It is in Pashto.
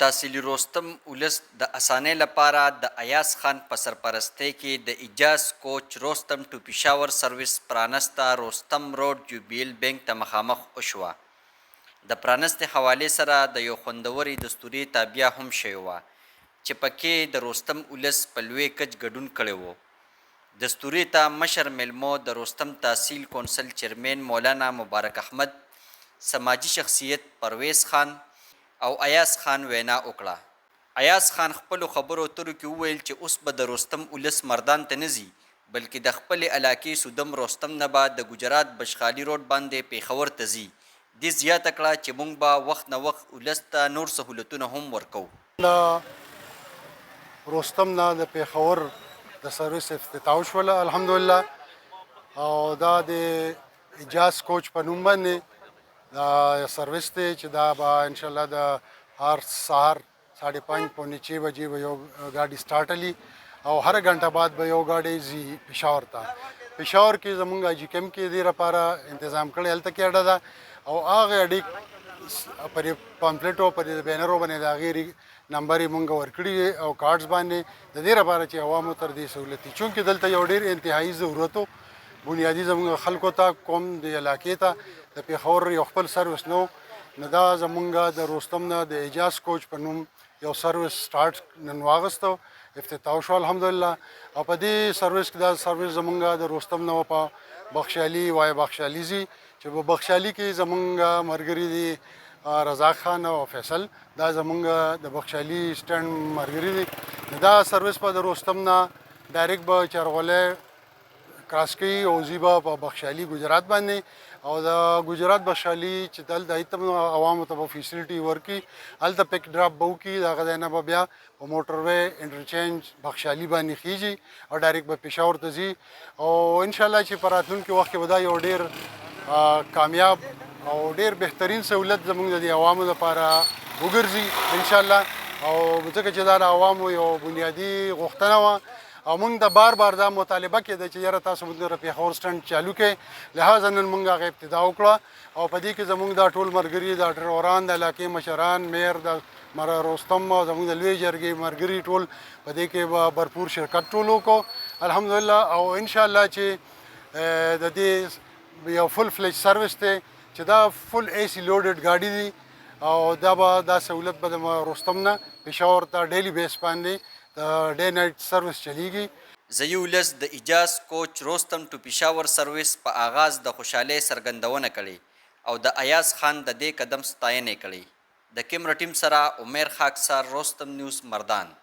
تحصیلي رستم ولس د اسانۍ لپاره د ایاز خان په سرپرستۍ کې د اجاز کوچ رستم ټو پېښور سرویس پرانسته رستم روډ جوبیل بینک ته مخامخ وشوه. د پرانستې حوالې سره د یو خوندورې دستوري تابیا هم شوې وه چې پکې د رستم ولس په لوی کچ ګډون کړی و. دستوري ته مشر میلمو د رستم تحصیل کونسل چیرمین مولانا مبارک احمد، سماجي شخصیت پرویز خان او ایاز خان وینا وکړه. ایاز خان خپلو خبرو اترو کې وویل چې اوس به د رستم ولس مردان ته نه ځي بلکې د خپلې علاقې سودم رستم نه به د ګجرات بشخالي روډ باندې پېښور ته ځي. دې زیاته کړه چې موږ به وخت نه وخت ولس ته نور سهولتونه هم ورکوو. رستم نه د پېښور د سرویس افتتاح شوله الحمدلله، او دا د اجاز کوچ په نوم باندې دا سرویس دی چې دا به انشاءالله د هر سهار 5:30 پونې 6 بجې به یو ګاډي سټارټ علي او هر غنټه بعد به یو ګاډی ځي پېښور ته. پېښور کې زمونږ جي کیم کې دې لپاره تنظیم کړی، هلته کې اډه ده او هغه اډې پر پامفلیټو پر بینرو باندې د هغې نمبر یې مونږ ورکړي او کارډز باندې د دې لپاره چې عوامو تر دې سهولت وي. چونکې دلته یو ډېر انتهایي ضرورت و بنیادي زمونږ خلکو ته، کوم د علاقې ته د پېښور یو خپل سروس نو دا زمونږ د رستم نه د اجاز کوچ په نوم یو سروس سټارټ نن واغستو، افتتاح شو الحمدلله. او په دې سروس کې دا سروس زمونږ د رستم نه په بخشالي وای بخشالي ځي چې په بخشالي کې زمونږ ملګري دي رضا خان او فیصل، دا زمونږ د بخشالي سټینډ ملګري دي. دا سروس په د رستم نه ډایرکټ به چرغولی کراس کوي او ځي به په بخشالي ګجرات باندې، او د ګجرات بخشالي چې دلته هلته عوامو ته به فیسیلیټي ورکړي، هلته پک ډراپ به وکړي، د هغه ځای نه به بیا په موټر وی انټرچینج بخشالي باندې خیږي او ډایرکټ به پېښور ته ځي. او انشاءالله چې په راتلونکي وخت کې به دا یو ډېر کامیاب او ډېر بهترین سهولت زموږ د عوامو لپاره وګرځي انشاءالله. او ځکه چې دا د عوامو یو بنیادي غوښتنه وه او موږ د بار دا مطالبه کېده چې یاره تاسو موږ د پېښور سټنډ چالو کړئ، لهذا نن موږ هغه ابتدا وکړه. او په دې کې زموږ دا ټول ملګري د ډرایوران د علاقې مشران میر د رستم او زموږ د لوی جرګې ملګري ټول په دې کې به بھرپور شرکت ټول وکړو الحمدلله. او انشاءالله چې د دې یو فل فلیج سروس دی چې دا فل اے سی لوډډ ګاډي دي او دا به دا سهولت به د رستم نه پېښور ته ډیلی بیس باندې د ډے نایټ سروس چلیږي. ضیع ولس د اجاز کوچ رستم ټو پېښور سروس په آغاز د خوشحالۍ څرګندونه کړې او د ایاز خان د دې قدم ستاینه کړې. د کیمرا ټیم سره عمر خاکسار، رستم نیوز، مردان.